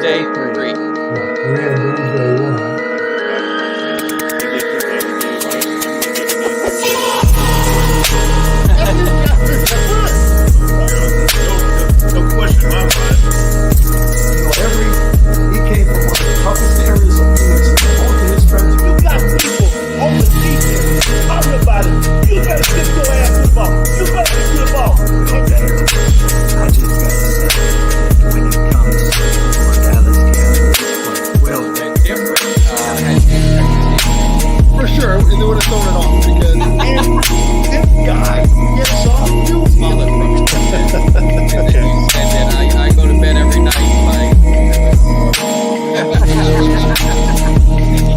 Wednesday 3. We have Wednesday 1. No question in my mind. He came from one of the toughest areas of Phoenix. All to his friends. You got people on the defense talking about it. You better get your ass to the ball. You better get to the ball. I just got to say, when it comes to Dallas Cowboys, well, Different. For sure, and they would have thrown it off because And this guy gets off you. And then I go to bed every night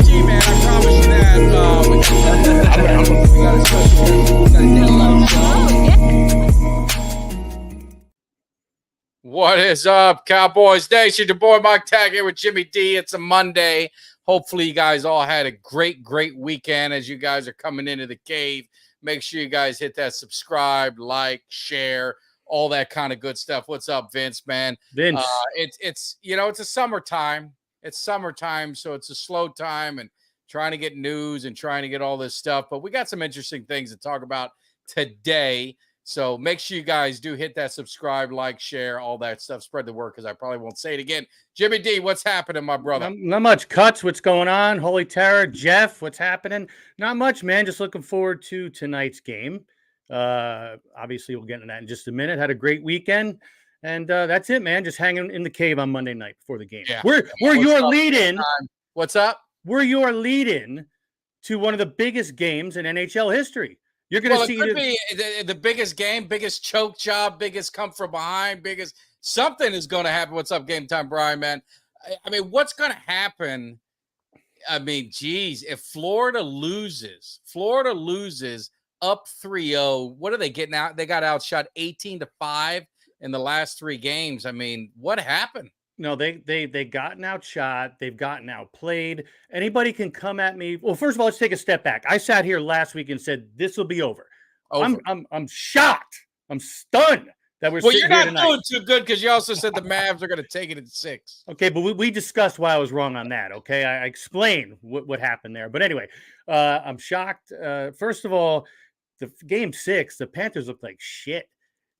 Gee, man, I promise you that we got a special What is up, Cowboys Nation? Your boy Mike Tag here with Jimmy Dee. It's a Monday. Hopefully you guys all had a great weekend as you guys are coming into the cave. Make sure you guys hit that subscribe, like, share, all that kind of good stuff. What's up, Vince, man? Vince. It's it's a summertime. It's summertime, so it's a slow time and trying to get news and trying to get all this stuff. But we got some interesting things to talk about today. So make sure you guys do hit that subscribe, like, share, all that stuff. Spread the word because I probably won't say it again. Jimmy Dee, what's happening, my brother? Not much. Cuts, what's going on? Holy Terror, Jeff, what's happening? Not much, man. Just looking forward to tonight's game. Obviously, we'll get into that in just a minute. Had a great weekend. And that's it, man. Just hanging in the cave on Monday night before the game. Yeah. We're your lead-in. What's up? We're your lead-in to one of the biggest games in NHL history. You're going to see it could be the biggest game, biggest choke job, biggest come from behind, biggest something is going to happen. What's up, Game Time, Brian, man? I mean, what's going to happen? I mean, geez, if Florida loses up 3-0, what are they getting out? They got outshot 18-5 in the last 3 games. I mean, what happened? No, they gotten outshot. They've gotten outplayed. Anybody can come at me. Well, first of all, let's take a step back. I sat here last week and said this will be over. I'm shocked. I'm stunned that we're. Well, you're not doing too good because you also said the Mavs are going to take it in 6. Okay, but we discussed why I was wrong on that. Okay, I explained what happened there. But anyway, I'm shocked. First of all, the game 6, the Panthers looked like shit.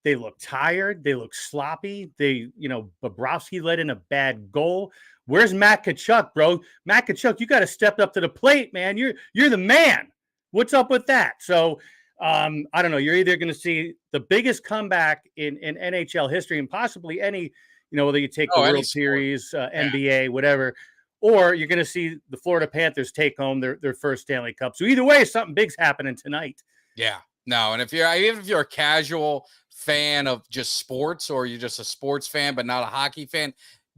They look tired. They look sloppy. Bobrovsky let in a bad goal. Where's Matt Tkachuk, bro? Matt Tkachuk, you got to step up to the plate, man. You're the man. What's up with that? So, I don't know. You're either going to see the biggest comeback in NHL history and possibly any, whether you take the World Series, NBA, whatever, or you're going to see the Florida Panthers take home their first Stanley Cup. So either way, something big's happening tonight. Yeah. No, and even if you're a casual fan of just sports or you're just a sports fan but not a hockey fan,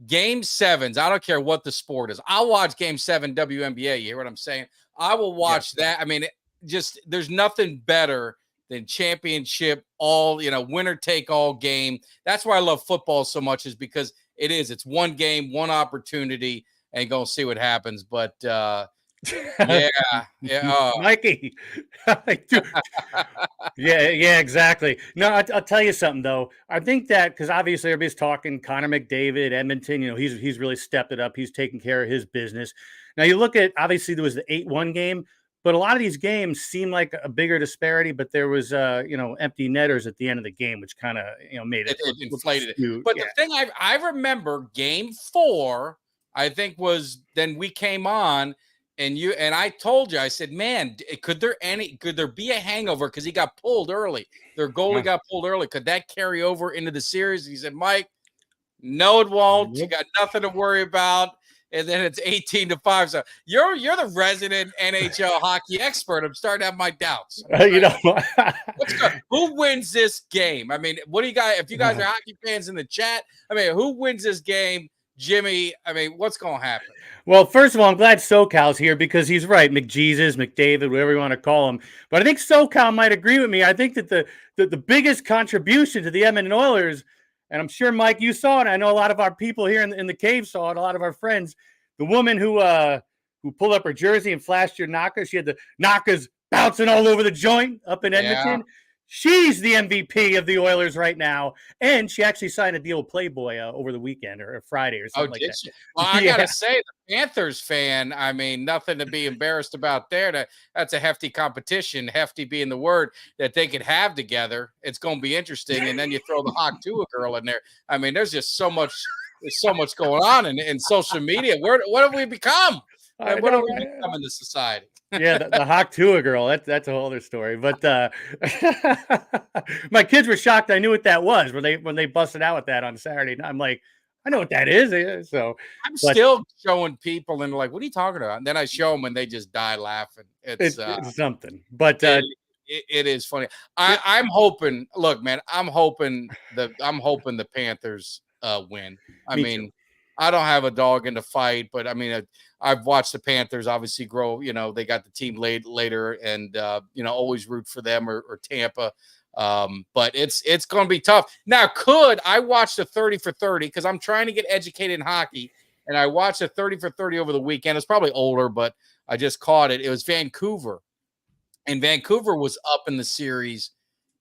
Game 7s, I don't care what the sport is. I'll watch Game 7 WNBA. You hear what I'm saying? I will watch that. I mean, there's nothing better than championship, winner take all game. That's why I love football so much, is because it's one game, one opportunity, and go see what happens. But Mikey. yeah, exactly. No, I'll tell you something though. I think that because obviously everybody's talking Connor McDavid, Edmonton. He's really stepped it up. He's taking care of his business. Now you look at, obviously there was the 8-1 game, but a lot of these games seem like a bigger disparity. But there was empty netters at the end of the game, which kind of made it inflated it. But the thing I remember, Game 4, I think was then we came on. And I told you, I said, man, could there be a hangover because he got pulled early? Their goalie got pulled early. Could that carry over into the series? He said, Mike, no, it won't. You got nothing to worry about. And then it's 18-5. So you're the resident NHL hockey expert. I'm starting to have my doubts. Who wins this game? I mean, what do you guys? If you guys are hockey fans in the chat, I mean, who wins this game? Jimmy, I mean, what's going to happen? Well, first of all, I'm glad SoCal's here because he's right. McJesus, McDavid, whatever you want to call him. But I think SoCal might agree with me. I think that the biggest contribution to the Edmonton Oilers, and I'm sure, Mike, you saw it. I know a lot of our people here in the cave saw it, a lot of our friends. The woman who pulled up her jersey and flashed your knockers, she had the knockers bouncing all over the joint up in Edmonton. She's the MVP of the Oilers right now, and she actually signed a deal with Playboy over the weekend or Friday or something like did that. she? Well, I gotta say, the Panthers fan, I mean, nothing to be embarrassed about there. That's a hefty competition, hefty being the word that they could have together. It's going to be interesting. And then you throw the Hawk Tua girl in there. I mean, there's so much going on in social media. What have we become? What have we become in this society? Yeah, the Hawk Tua girl. That's a whole other story. But my kids were shocked. I knew what that was when they busted out with that on Saturday. I'm like, I know what that is. So I'm still showing people and like, what are you talking about? And then I show them and they just die laughing. It's something. But it is funny. I'm hoping. Look, man, I'm hoping the Panthers win. I mean. Too. I don't have a dog in the fight, but I mean, I've watched the Panthers obviously grow. You know, they got the team later, and always root for them or Tampa. But it's going to be tough. Now, could I watch the 30 for 30 because I'm trying to get educated in hockey, and I watched the 30 for 30 over the weekend. It's probably older, but I just caught it. It was Vancouver, and Vancouver was up in the series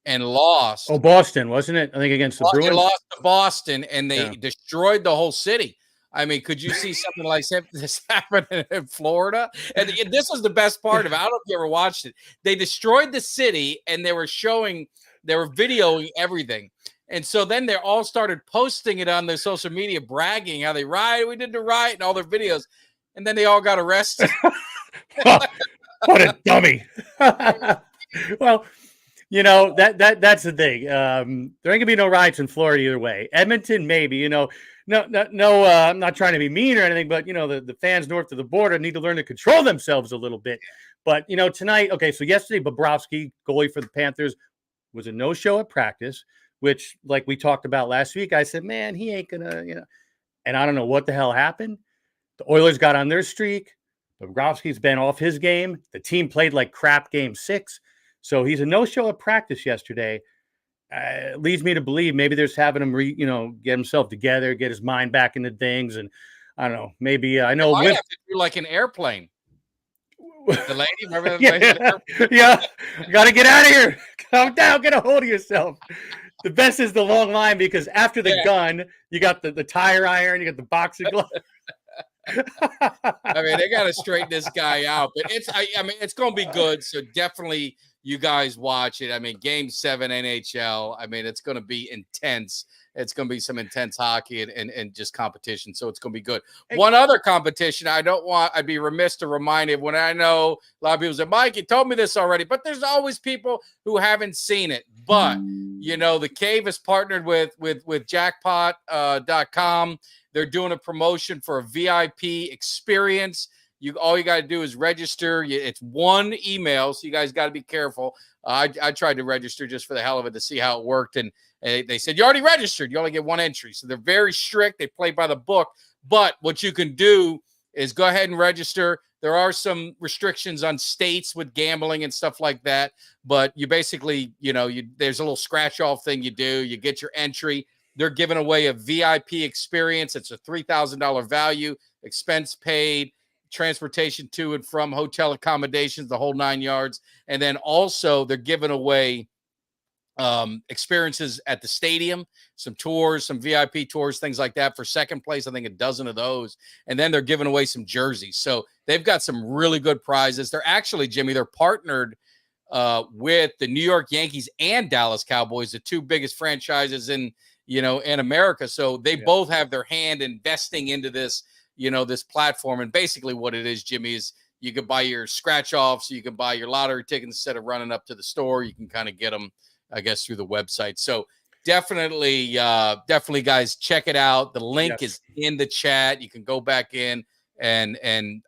and lost. Oh, Boston, wasn't it? I think against the Bruins. They lost to Boston, and they destroyed the whole city. I mean, could you see something like this happening in Florida? And this was the best part of it. I don't know if you ever watched it. They destroyed the city, and they were videoing everything. And so then they all started posting it on their social media, bragging how we did the riot and all their videos. And then they all got arrested. What a dummy. Well, that's the thing. There ain't gonna be no riots in Florida either way. Edmonton, maybe, No, I'm not trying to be mean or anything, but the fans north of the border need to learn to control themselves a little bit. But tonight, okay, so yesterday, Bobrovsky, goalie for the Panthers, was a no-show at practice, which, like we talked about last week, I said, man, he ain't gonna, and I don't know what the hell happened. The Oilers got on their streak. Bobrovsky's been off his game. The team played like crap game 6. So he's a no-show at practice yesterday. It leads me to believe maybe they're just having him, get himself together, get his mind back into things, and I don't know. Maybe I know. I have to do like an airplane. The lady, remember that? Yeah. Got to get out of here. Calm down. Get a hold of yourself. The best is the long line because after the gun, you got the tire iron, you got the boxing glove. I mean, they got to straighten this guy out, but it's going to be good. So definitely you guys watch it. I mean, Game 7 NHL. I mean, it's going to be intense. It's going to be some intense hockey and just competition. So it's going to be good. One other competition I'd be remiss to remind everyone. I know a lot of people say, Mike, you told me this already, but there's always people who haven't seen it. But, the Cave is partnered with jackpot.com. They're doing a promotion for a VIP experience. All you got to do is register. It's one email, so you guys got to be careful. I tried to register just for the hell of it to see how it worked, and they said, you already registered. You only get one entry. So they're very strict. They play by the book. But what you can do is go ahead and register. There are some restrictions on states with gambling and stuff like that. But you basically, there's a little scratch-off thing you do. You get your entry. They're giving away a VIP experience. It's a $3,000 value, expense paid, transportation to and from, hotel accommodations, the whole 9 yards. And then also they're giving away experiences at the stadium, some tours, some VIP tours, things like that. For second place, I think a dozen of those. And then they're giving away some jerseys. So they've got some really good prizes. They're actually, Jimmy, they're partnered with the New York Yankees and Dallas Cowboys, the two biggest franchises in America. So they both have their hand investing into this, this platform. And basically what it is, Jimmy, is you can buy your scratch offs, you can buy your lottery tickets instead of running up to the store. You can kind of get them, I guess, through the website. So definitely guys, check it out. The link is in the chat. You can go back in and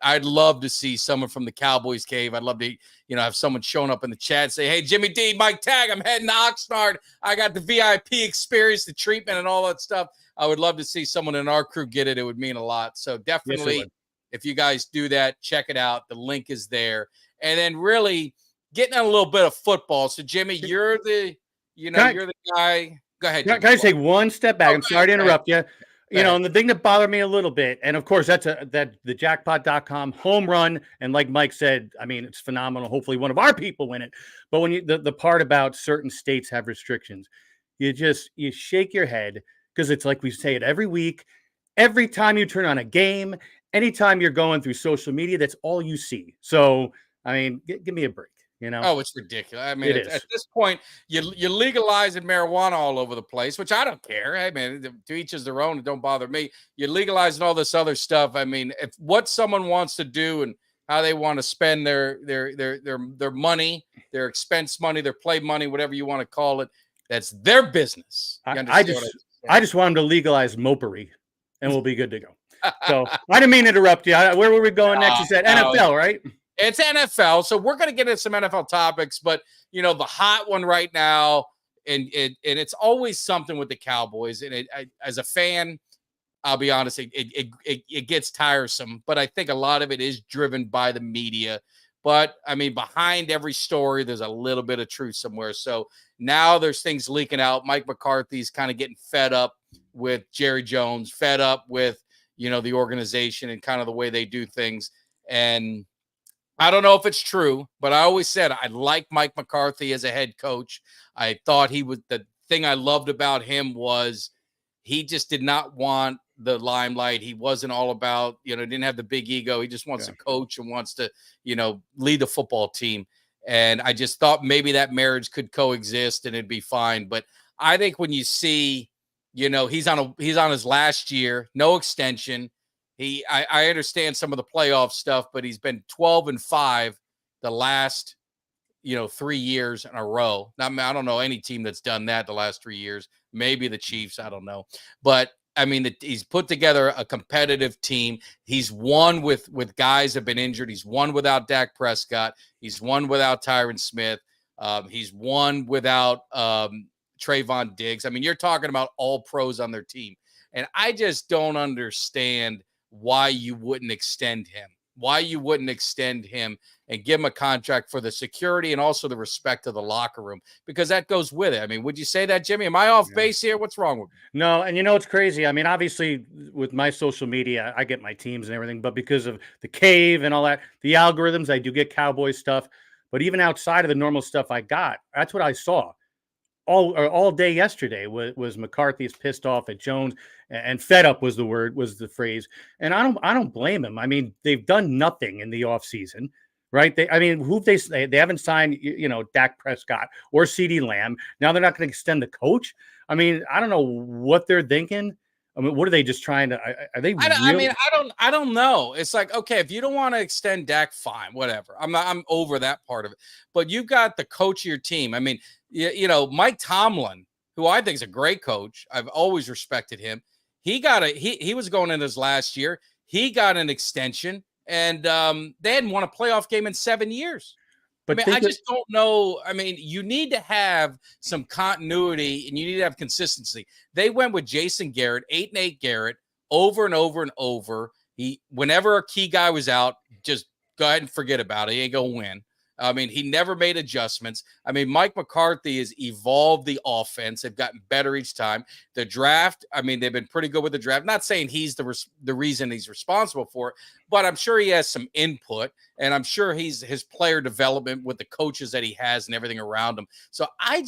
I'd love to see someone from the Cowboys Cave. I'd love to, have someone showing up in the chat and say, hey, Jimmy Dee, Mike Tag, I'm heading to Oxnard. I got the VIP experience, the treatment and all that stuff. I would love to see someone in our crew get it. It would mean a lot. So definitely, if you guys do that, check it out. The link is there. And then really getting on a little bit of football. So Jimmy, you're the guy. Go ahead. Can I take one step back? I'm sorry to interrupt you. You know, and the thing that bothered me a little bit, and of course, that's the jackpot.com home run. And like Mike said, I mean, it's phenomenal. Hopefully one of our people win it. But when you, the part about certain states have restrictions, you shake your head, because it's like we say it every week, every time you turn on a game, anytime you're going through social media, that's all you see. So, I mean, give me a break. You know? Oh, it's ridiculous. I mean, It at is. this point, you're legalizing marijuana all over the place, which I don't care. I mean, to each is their own. It don't bother me. You're legalizing all this other stuff. I mean, if what someone wants to do and how they want to spend their money, their expense money, their play money, whatever you want to call it, that's their business. You I understand what I just want them to legalize mopery, and we'll be good to go. So I didn't mean to interrupt you. Where were we going next? You said NFL, right? It's NFL, so we're going to get into some NFL topics, but you know the hot one right now, and it's always something with the Cowboys. And as a fan, I'll be honest, it gets tiresome. But I think a lot of it is driven by the media. But I mean, behind every story, there's a little bit of truth somewhere. So now there's things leaking out. Mike McCarthy's kind of getting fed up with Jerry Jones, fed up with the organization and kind of the way they do things. And I don't know if it's true, but I always said I like Mike McCarthy as a head coach. I thought the thing I loved about him was he just did not want the limelight. He wasn't all about, didn't have the big ego. He just wants to coach and wants to, lead the football team. And I just thought maybe that marriage could coexist and it'd be fine. But I think when you see, he's on his last year, no extension. I understand some of the playoff stuff, but he's been 12-5 the last, 3 years in a row. Now, I don't know any team that's done that the last 3 years. Maybe the Chiefs. I don't know. But I mean, he's put together a competitive team. He's won with guys that have been injured. He's won without Dak Prescott. He's won without Tyron Smith. He's won without Trayvon Diggs. I mean, you're talking about all pros on their team. And I just don't understand why you wouldn't extend him, and give him a contract for the security and also the respect of the locker room, because that goes with it. I mean, would you say that, Jimmy? Am I off base here? What's wrong with me? No, and it's crazy. I mean, obviously with my social media, I get my teams and everything, but because of the cave and all that, the algorithms, I do get Cowboy stuff. But even outside of the normal stuff I got, that's what I saw all day yesterday was McCarthy's pissed off at Jones, and fed up was the phrase. And I don't blame him. I mean, they've done nothing in the offseason, right? They haven't signed, Dak Prescott or CeeDee Lamb. Now they're not going to extend the coach. I mean, I don't know what they're thinking. I mean, what are they just trying to? Are they? I don't know. It's like, okay, if you don't want to extend Dak, fine, whatever. I'm over that part of it. But you've got the coach of your team. I mean, Mike Tomlin, who I think is a great coach. I've always respected him. He was going in his last year. He got an extension, and they hadn't won a playoff game in 7 years. But I just don't know. I mean, you need to have some continuity and you need to have consistency. They went with Jason Garrett, 8-8 Garrett, over and over and over. Whenever a key guy was out, just go ahead and forget about it. He ain't gonna win. I mean, he never made adjustments. I mean, Mike McCarthy has evolved the offense. They've gotten better each time. The draft, I mean, they've been pretty good with the draft. Not saying he's the reason he's responsible for it, but I'm sure he has some input, and I'm sure his player development with the coaches that he has and everything around him. So I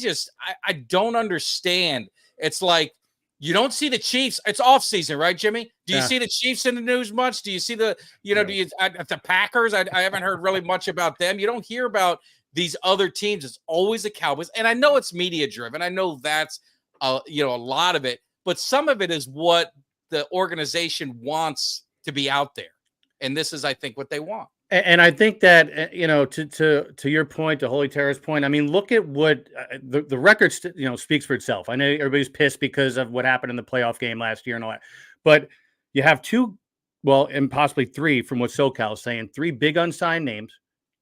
don't understand. It's like, you don't see the Chiefs. It's off season, right, Jimmy? Do you see the Chiefs in the news much? Do you see the Packers? I haven't heard really much about them. You don't hear about these other teams. It's always the Cowboys. And I know it's media driven. I know that's, a lot of it, but some of it is what the organization wants to be out there. And this is, I think, what they want. And I think that, to your point, to Holy Terror's point, I mean, look at what the record, speaks for itself. I know everybody's pissed because of what happened in the playoff game last year and all that, but you have and possibly three, from what SoCal is saying, 3 big unsigned names,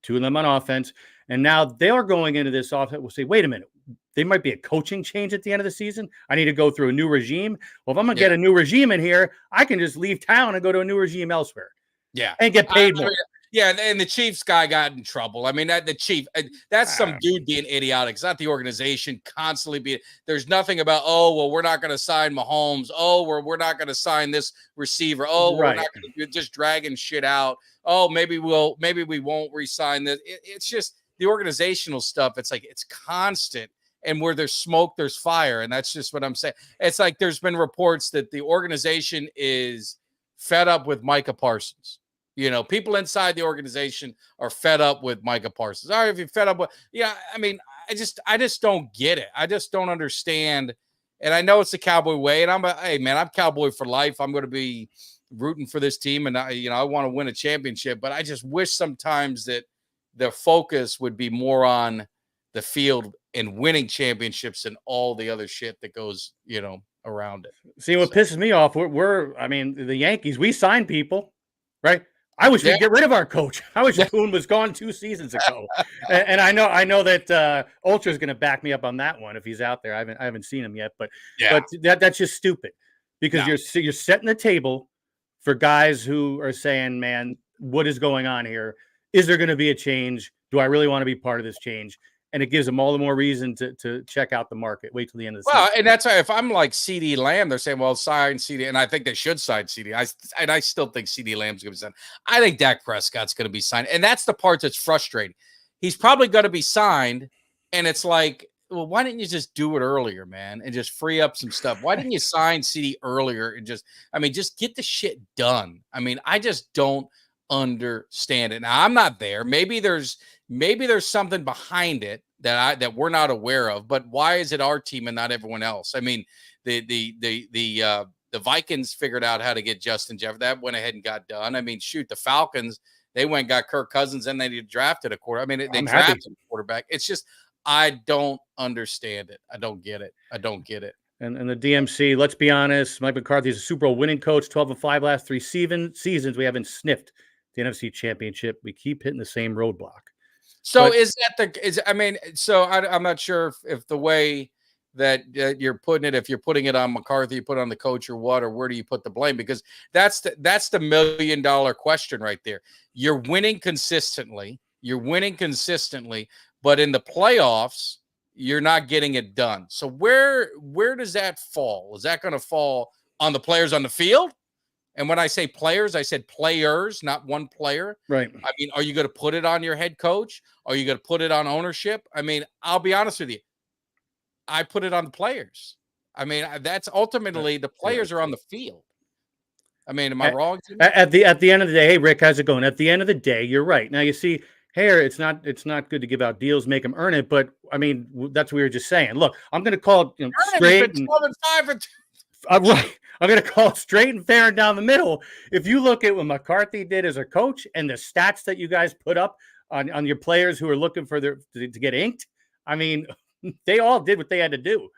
2 of them on offense. And now they are going into this offense. We'll say, wait a minute, there might be a coaching change at the end of the season. I need to go through a new regime. Well, if I'm going to get a new regime in here, I can just leave town and go to a new regime elsewhere. Yeah. and get paid more. Yeah, and the Chiefs guy got in trouble. I mean, the Chief, that's some dude being idiotic. It's not the organization constantly being. There's nothing about, oh, well, we're not going to sign Mahomes. Oh, we're not going to sign this receiver. Oh, we're not going to just dragging shit out. Oh, maybe we won't re-sign this. It's just the organizational stuff. It's like it's constant, and where there's smoke, there's fire, and that's just what I'm saying. It's like there's been reports that the organization is fed up with Micah Parsons. You know, people inside the organization are fed up with Micah Parsons. All right, if you're fed up with, I mean, I just don't get it. I just don't understand. And I know it's the Cowboy way. And I'm Cowboy for life. I'm going to be rooting for this team, and I want to win a championship. But I just wish sometimes that the focus would be more on the field and winning championships and all the other shit that goes, around it. See, what pisses me off, the Yankees, we sign people, right? I wish we'd get rid of our coach. I wish Boone was gone 2 seasons ago. and I know that Ultra's going to back me up on that one if he's out there. I haven't seen him yet, but that's just stupid because you're setting the table for guys who are saying, man, what is going on here? Is there going to be a change? Do I really want to be part of this change? And it gives them all the more reason to check out the market. Wait till the end of the season. Well, and that's why if I'm like CeeDee Lamb, they're saying, well, sign CeeDee. And I think they should sign CeeDee. I still think CeeDee Lamb's going to be signed. I think Dak Prescott's going to be signed. And that's the part that's frustrating. He's probably going to be signed. And it's like, well, why didn't you just do it earlier, man? And just free up some stuff. Why didn't you sign CeeDee earlier and just get the shit done? I mean, I just don't understand it. Now, I'm not there. Maybe there's something behind it that we're not aware of, but why is it our team and not everyone else? I mean, the Vikings figured out how to get Justin Jefferson. That went ahead and got done. I mean, shoot, the Falcons, they went and got Kirk Cousins and they drafted a quarterback. I mean, they drafted a quarterback. It's just, I don't understand it. I don't get it. And the DMC, let's be honest, Mike McCarthy is a Super Bowl winning coach, 12-5 last 3 seasons. We haven't sniffed the NFC Championship. We keep hitting the same roadblock. So I'm not sure if the way that you're putting it, if you're putting it on McCarthy, you put it on the coach or what, or where do you put the blame? Because that's the $1 million question right there. You're winning consistently, but in the playoffs, you're not getting it done. So where does that fall? Is that going to fall on the players on the field? And when I say players, I said players, not one player. Right. I mean, are you going to put it on your head coach? Are you going to put it on ownership? I mean, I'll be honest with you. I put it on the players. I mean, that's ultimately the players are on the field. I mean, am I wrong? At the end of the day, hey, Rick, how's it going? At the end of the day, you're right. Now, you see, here, it's not good to give out deals, make them earn it. But, I mean, that's what we were just saying. Look, I'm going to call it straight. 12-5 right. I'm going to call it straight and fair and down the middle. If you look at what McCarthy did as a coach and the stats that you guys put up on your players who are looking for to get inked, I mean, they all did what they had to do.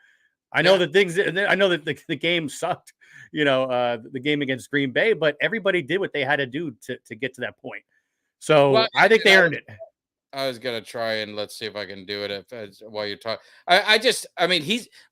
I know that the game sucked, the game against Green Bay, but everybody did what they had to do to get to that point. So I think they earned it. I was going to try and let's see if I can do it while you're talking.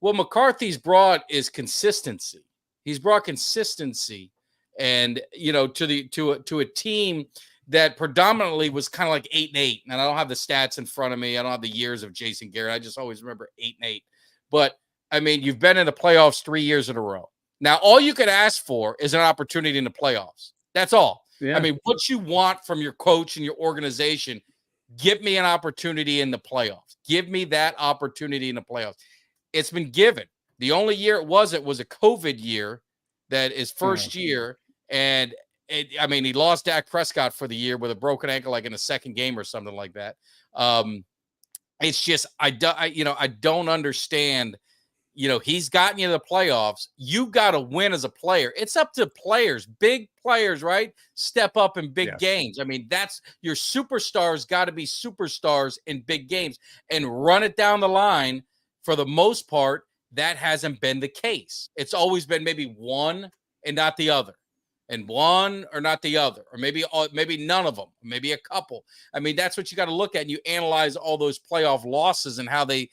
McCarthy's brought is consistency. He's brought consistency and, to a team that predominantly was kind of like 8-8. And I don't have the stats in front of me. I don't have the years of Jason Garrett. I just always remember 8-8. But I mean, you've been in the playoffs 3 years in a row. Now, all you could ask for is an opportunity in the playoffs. That's all. Yeah. I mean, what you want from your coach and your organization, give me an opportunity in the playoffs. Give me that opportunity in the playoffs. It's been given. The only year it was a COVID year, that is first year. And he lost Dak Prescott for the year with a broken ankle, like in the second game or something like that. It's just, I don't understand. He's gotten you to the playoffs. You got to win as a player. It's up to players, big players, right? Step up in big games. I mean, that's your superstars got to be superstars in big games and run it down the line. For the most part, that hasn't been the case. It's always been maybe one and not the other, and one or not the other, or maybe none of them, maybe a couple. I mean, that's what you got to look at, and you analyze all those playoff losses and how they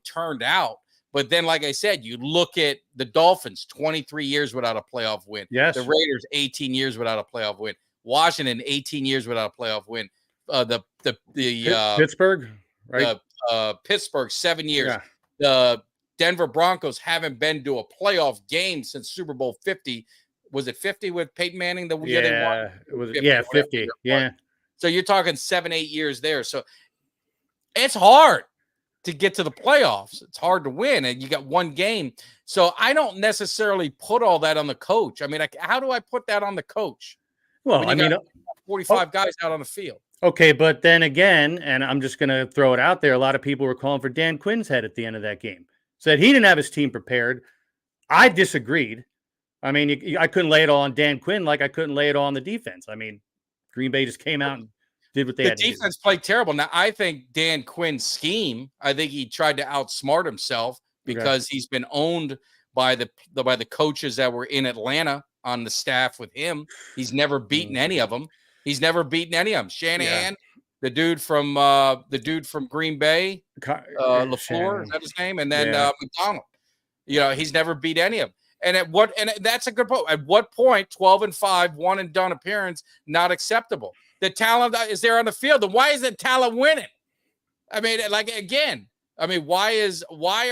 turned out. But then, like I said, you look at the Dolphins, 23 years without a playoff win. Yes. The Raiders, 18 years without a playoff win. Washington, 18 years without a playoff win. Pittsburgh, right? Pittsburgh, 7 years. Yeah. The Denver Broncos haven't been to a playoff game since Super Bowl 50. Was it 50 with Peyton Manning? The year they won? It was 50, 50. Yeah. So you're talking 7-8 years there. So it's hard to get to the playoffs. It's hard to win, and you got one game. So I don't necessarily put all that on the coach. I mean, how do I put that on the coach? Well, I mean, 45 guys out on the field. Okay, but then again, and I'm just going to throw it out there, a lot of people were calling for Dan Quinn's head at the end of that game. Said he didn't have his team prepared. I disagreed. I mean, I couldn't lay it all on Dan Quinn like I couldn't lay it all on the defense. I mean, Green Bay just came out and did what they had to do. The defense played terrible. Now, I think Dan Quinn's scheme, I think he tried to outsmart himself because he's been owned by the coaches that were in Atlanta on the staff with him. He's never beaten any of them. Shanahan, the dude from Green Bay, LaFleur, is that his name? And then McDonald. He's never beat any of them. And that's a good point. At what point 12-5, one and done appearance not acceptable? The talent is there on the field. Then why is the talent winning? I mean, why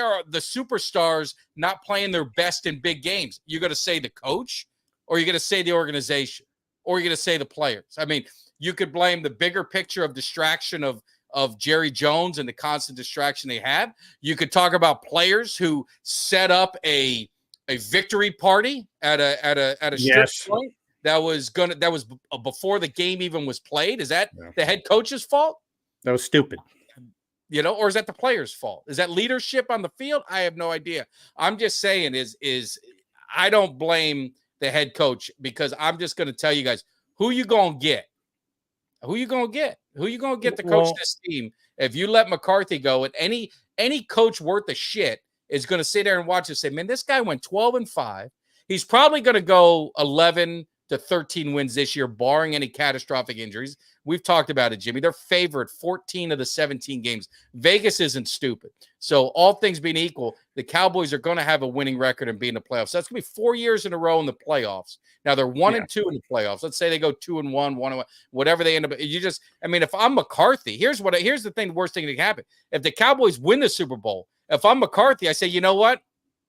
are the superstars not playing their best in big games? You're going to say the coach, or you're going to say the organization, or you're going to say the players? I mean, you could blame the bigger picture of distraction of Jerry Jones and the constant distraction they have. You could talk about players who set up a victory party at a strip joint that was before the game even was played. Is that the head coach's fault? That was stupid. Or is that the player's fault? Is that leadership on the field? I have no idea. I'm just saying is I don't blame the head coach, because I'm just going to tell you guys who you going to get. Who you going to get? Who you going to get to coach this team? If you let McCarthy go, and any coach worth a shit is going to sit there and watch and say, man, this guy went 12-5. He's probably going to go 11 to 13 wins this year, barring any catastrophic injuries. We've talked about it, Jimmy. They're favored 14 of the 17 games. Vegas isn't stupid. So all things being equal, the Cowboys are going to have a winning record and be in the playoffs. So that's going to be 4 years in a row in the playoffs. Now they're 1-2 in the playoffs. Let's say they go 2-1, 1-1, whatever they end up. If I'm McCarthy, here's the thing. The worst thing that can happen. If the Cowboys win the Super Bowl, if I'm McCarthy, I say, you know what?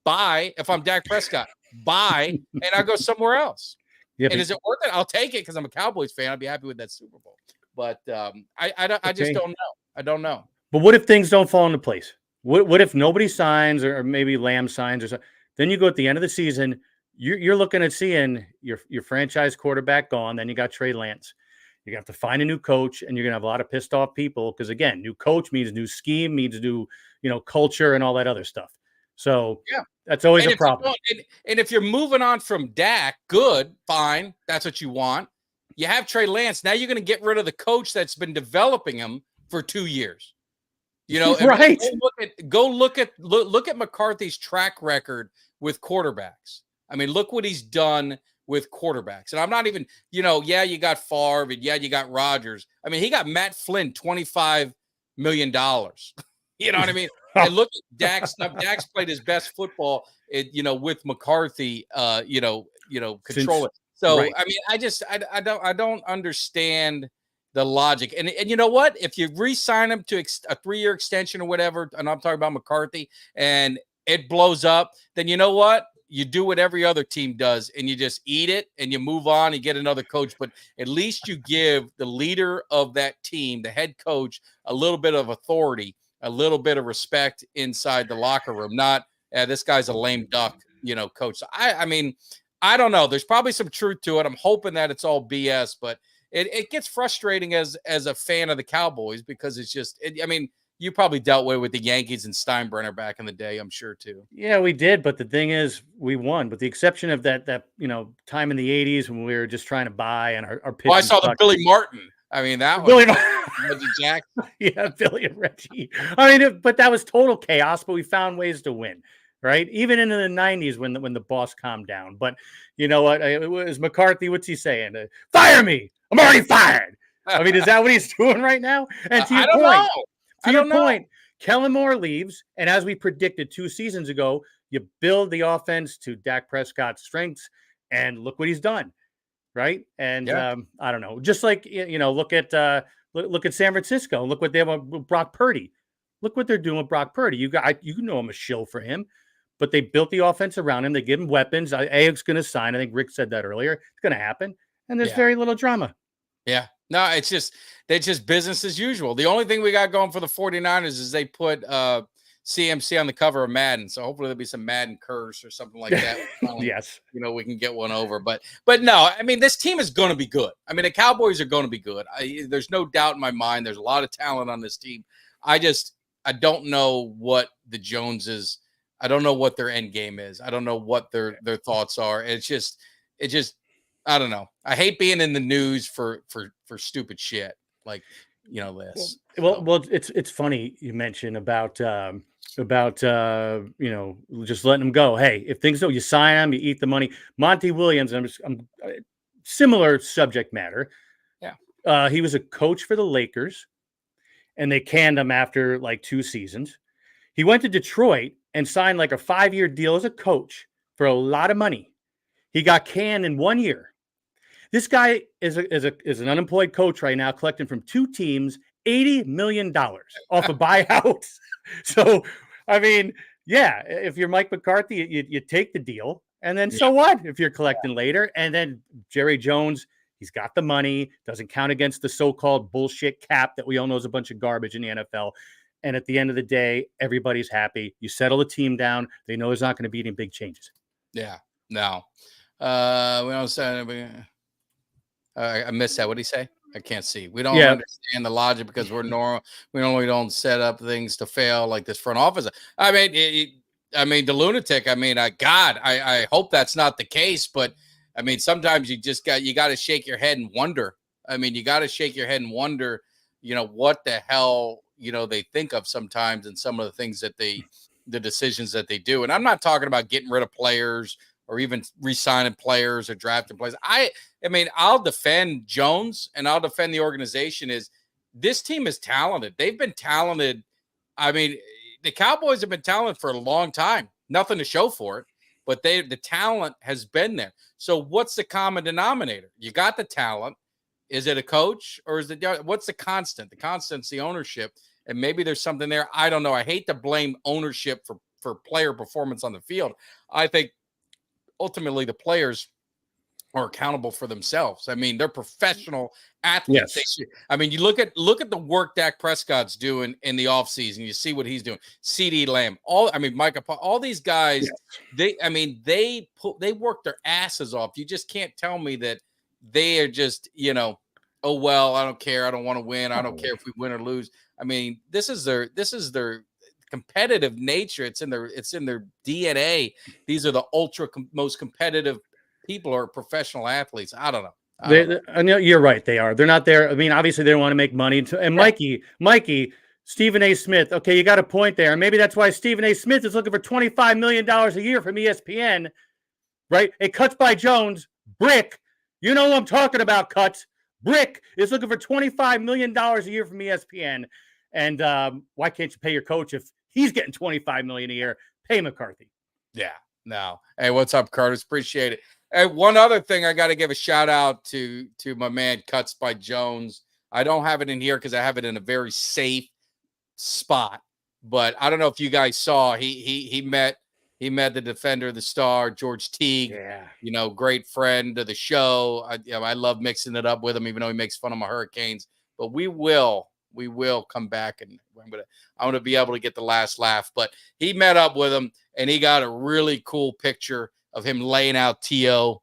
Bye. If I'm Dak Prescott, bye, and I go somewhere else. Yeah, and is it worth it? I'll take it because I'm a Cowboys fan. I'd be happy with that Super Bowl. But I just don't know. I don't know. But what if things don't fall into place? What if nobody signs, or maybe Lamb signs, or something? Then you go at the end of the season, you're looking at seeing your franchise quarterback gone. Then you got Trey Lance. You're going to have to find a new coach, and you're going to have a lot of pissed off people because, again, new coach means new scheme, means new culture and all that other stuff. So that's always a problem. And if you're moving on from Dak, good, fine. That's what you want. You have Trey Lance. Now you're going to get rid of the coach that's been developing him for 2 years. Right. Go look at McCarthy's track record with quarterbacks. I mean, look what he's done with quarterbacks. And I'm not even, you got Favre, and you got Rodgers. I mean, he got Matt Flynn $25 million. You know what I mean? And look at Dak's stuff. Dak's played his best football, with McCarthy, control it. So, right. I mean, I don't understand the logic. And you know what? If you re-sign him to a 3-year extension or whatever, and I'm talking about McCarthy, and it blows up, then you know what? You do what every other team does, and you just eat it, and you move on and get another coach. But at least you give the leader of that team, the head coach, a little bit of authority, a little bit of respect inside the locker room. Not, this guy's a lame duck, coach. So I mean, I don't know. There's probably some truth to it. I'm hoping that it's all BS, but it gets frustrating as a fan of the Cowboys, because it's just, I mean, you probably dealt with the Yankees and Steinbrenner back in the day, I'm sure too. Yeah, we did. But the thing is, we won. With the exception of that time in the 80s when we were just trying to buy and our pitch. Oh, I saw the Billy Martin. I mean, that Billy was Reggie Jackson. Yeah, Billy and Reggie. I mean, but that was total chaos, but we found ways to win, right? Even into the 90s when the boss calmed down. But you know what? It was McCarthy. What's he saying? Fire me. I'm already fired. I mean, is that what he's doing right now? And to your point, Kellen Moore leaves, and as we predicted 2 seasons ago, you build the offense to Dak Prescott's strengths, and look what he's done, right? And Yeah. I don't know, just like look at San Francisco, and look what they have with Brock Purdy. Look what they're doing with Brock Purdy. You know I'm a shill for him, but they built the offense around him. They give him weapons. Ayuk's going to sign. I think Rick said that earlier. It's going to happen, and there's very little drama. Yeah. No, it's just business as usual. The only thing we got going for the 49ers is they put CMC on the cover of Madden. So hopefully there'll be some Madden curse or something like that. Yes. We can get one over. But no, I mean, this team is going to be good. I mean, the Cowboys are going to be good. There's no doubt in my mind. There's a lot of talent on this team. I don't know what the Joneses, I don't know what their end game is. I don't know what their thoughts are. It just, I don't know. I hate being in the news for stupid shit like this. Well, it's funny you mentioned about just letting them go. Hey, if things don't, you sign them, you eat the money. Monty Williams, I'm similar subject matter. Yeah, he was a coach for the Lakers, and they canned him after like 2 seasons. He went to Detroit and signed like a 5-year deal as a coach for a lot of money. He got canned in 1 year. This guy is an unemployed coach right now, collecting from 2 teams $80 million off a buyout. So, I mean, yeah, if you're Mike McCarthy, you take the deal, and then so what if you're collecting later? And then Jerry Jones, he's got the money, doesn't count against the so-called bullshit cap that we all know is a bunch of garbage in the NFL. And at the end of the day, everybody's happy. You settle the team down. They know there's not going to be any big changes. Yeah, no. We don't say I missed that. What did he say? I can't see. We don't understand the logic because we're normal. We normally don't set up things to fail like this front office. I mean, the lunatic. I mean, I hope that's not the case. But I mean, sometimes you got to shake your head and wonder. I mean, you got to shake your head and wonder, what the hell, they think of sometimes and some of the things that the decisions that they do. And I'm not talking about getting rid of players or even re-signing players or drafting players. I mean, I'll defend Jones and I'll defend the organization. This team is talented. They've been talented. I mean, the Cowboys have been talented for a long time. Nothing to show for it, but the talent has been there. So what's the common denominator? You got the talent. Is it a coach or is it what's the constant? The constant's the ownership, and maybe there's something there. I don't know. I hate to blame ownership for player performance on the field. I think ultimately the players are accountable for themselves. I mean, they're professional athletes. Yes. I mean, you look at the work Dak Prescott's doing in the offseason. You see what he's doing. CeeDee Lamb, Micah, all these guys, they work their asses off. You just can't tell me that they are just, oh well, I don't care. I don't want to win. I don't care if we win or lose. I mean, this is their competitive nature. It's in their DNA. These are the most competitive people are professional athletes. I don't know. I know you're right. They are. They're not there. I mean, obviously they don't want to make money. And Mikey, Stephen A. Smith. Okay, you got a point there. Maybe that's why Stephen A. Smith is looking for $25 million a year from ESPN, right? A Cuts by Jones, Brick. You know what I'm talking about, Cuts. Brick is looking for $25 million a year from ESPN. And why can't you pay your coach if he's getting $25 million a year? Pay McCarthy. Yeah, no. Hey, what's up, Curtis? Appreciate it. Hey, one other thing I got to give a shout out to my man Cuts by Jones. I don't have it in here because I have it in a very safe spot. But I don't know if you guys saw he met the defender of the Star, George Teague. Yeah. Great friend of the show. I love mixing it up with him, even though he makes fun of my Hurricanes. But we will come back, and I'm gonna be able to get the last laugh. But he met up with him, and he got a really cool picture of him laying out T.O.,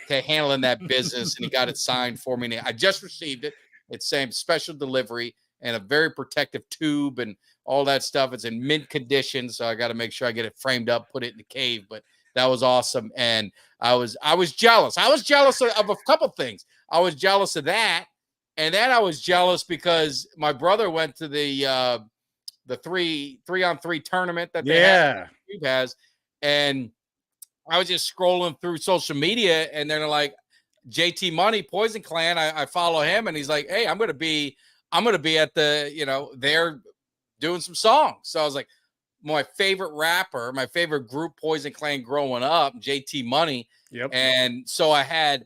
handling that business, and he got it signed for me. And I just received it. It's saying special delivery and a very protective tube and all that stuff. It's in mint condition, so I got to make sure I get it framed up, put it in the cave. But that was awesome, and I was jealous. I was jealous of a couple things. I was jealous of that, and then I was jealous because my brother went to the 3-on-3 tournament that they has, and I was just scrolling through social media, and they're like, JT Money, Poison Clan. I follow him, and he's like, hey, I'm gonna be at the, their doing some songs. So I was like, my favorite rapper, my favorite group, Poison Clan, growing up, JT Money. Yep. And so I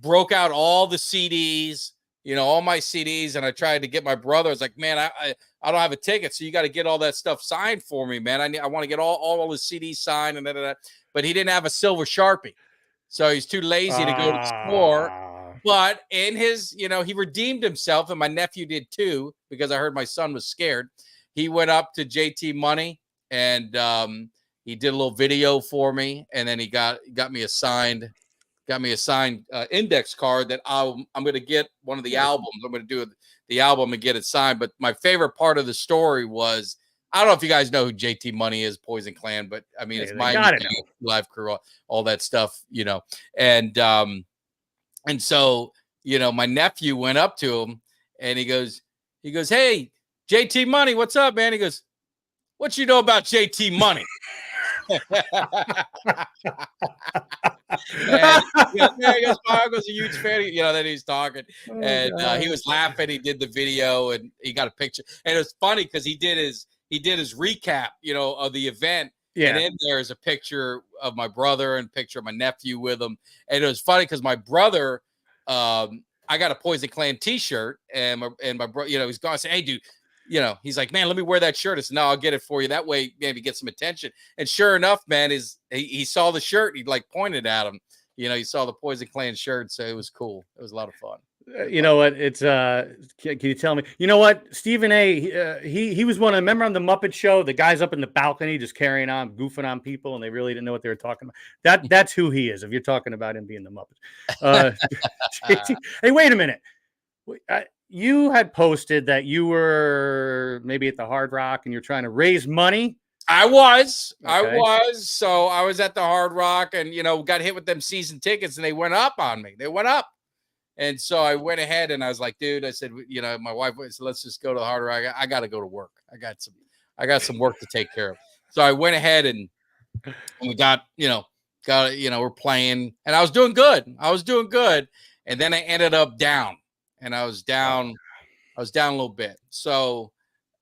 broke out all the CDs, all my CDs, and I tried to get my brother. I was like, man, I don't have a ticket, so you got to get all that stuff signed for me, man. I want to get all the CDs signed and that. But he didn't have a silver Sharpie, so he's too lazy to go to the store. But in his, he redeemed himself, and my nephew did too, because I heard my son was scared. He went up to JT Money, and he did a little video for me, and then he got me a signed index card that I'm going to get one of the albums. I'm going to do the album and get it signed. But my favorite part of the story was, I don't know if you guys know who JT Money is, Poison Clan, but I mean, it's my live crew, all that stuff, and so, my nephew went up to him and he goes, hey, JT Money, what's up, man? He goes, what you know about JT Money? And, my uncle's a huge fan. That he's talking, and he was laughing. He did the video, and he got a picture. And it was funny because he did his recap, of the event. Yeah. And in there is a picture of my brother and a picture of my nephew with him. And it was funny because my brother, I got a Poison Clan T-shirt, and my brother, he's going to say, hey, dude. He's like, man, let me wear that shirt. I said, no, I'll get it for you. That way, maybe get some attention. And sure enough, man, he saw the shirt. He pointed at him. He saw the Poison Clan shirt. So it was cool. It was a lot of fun. You know what? It's can you tell me? You know what? Stephen A. He was one. Remember on the Muppet Show, the guys up in the balcony just carrying on, goofing on people, and they really didn't know what they were talking about. That's who he is. If you're talking about him being the Muppet. Hey, wait a minute. You had posted that you were maybe at the Hard Rock and you're trying to raise money. I was. So I was at the Hard Rock and, got hit with them season tickets and they went up on me. They went up. And so I went ahead and I was like, dude, I said, my wife said, let's just go to the Hard Rock. I got to go to work. I got some work to take care of. So I went ahead and we got, we're playing and I was doing good. And then I ended up down. And I was down a little bit. So